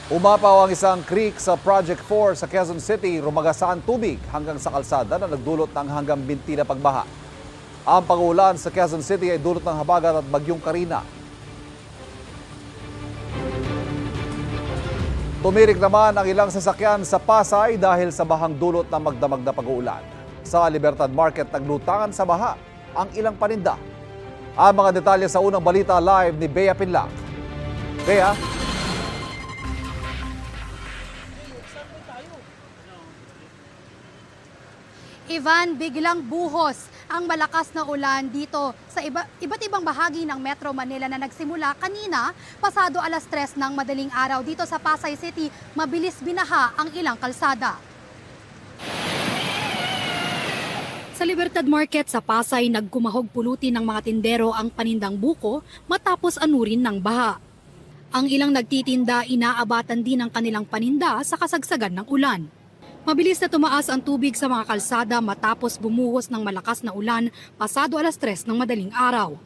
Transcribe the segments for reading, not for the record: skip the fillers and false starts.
Umapaw ang isang creek sa Project 4 sa Quezon City, rumagasa ang tubig hanggang sa kalsada na nagdulot ng hanggang binti na pagbaha. Ang pag-uulan sa Quezon City ay dulot ng habagat at bagyong Karina. Tumirik naman ang ilang sasakyan sa Pasay dahil sa bahang dulot ng magdamag na pag-uulan. Sa Libertad Market, naglutangan sa baha ang ilang paninda. Ang mga detalye sa unang balita live ni Bea Pinlac. Bea? Ivan, biglang buhos ang malakas na ulan dito sa iba't ibang bahagi ng Metro Manila na nagsimula kanina pasado alas 3 ng madaling araw. Dito sa Pasay City, mabilis binaha ang ilang kalsada. Sa Libertad Market sa Pasay, nagkumahog pulutin ng mga tindero ang panindang buko matapos anurin ng baha. Ang ilang nagtitinda inaabatan din ang kanilang paninda sa kasagsagan ng ulan. Mabilis na tumaas ang tubig sa mga kalsada matapos bumuhos ng malakas na ulan pasado alas 3 ng madaling araw.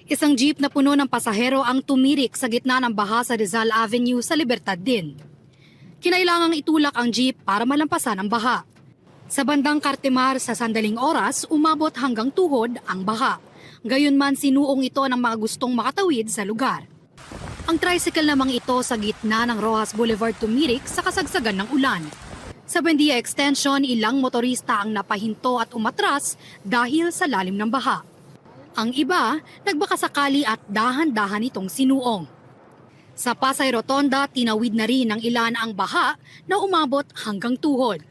Isang jeep na puno ng pasahero ang tumirik sa gitna ng baha sa Rizal Avenue sa Libertad din. Kinailangang itulak ang jeep para malampasan ang baha. Sa bandang Cartimar sa sandaling oras, umabot hanggang tuhod ang baha. Gayunman sinuong ito ng mga gustong makatawid sa lugar. Ang tricycle namang ito sa gitna ng Rojas Boulevard tumirik sa kasagsagan ng ulan. Sa Buendia Extension, ilang motorista ang napahinto at umatras dahil sa lalim ng baha. Ang iba, nagbakasakali at dahan-dahan itong sinuong. Sa Pasay Rotonda, tinawid na rin ng ilan ang baha na umabot hanggang tuhod.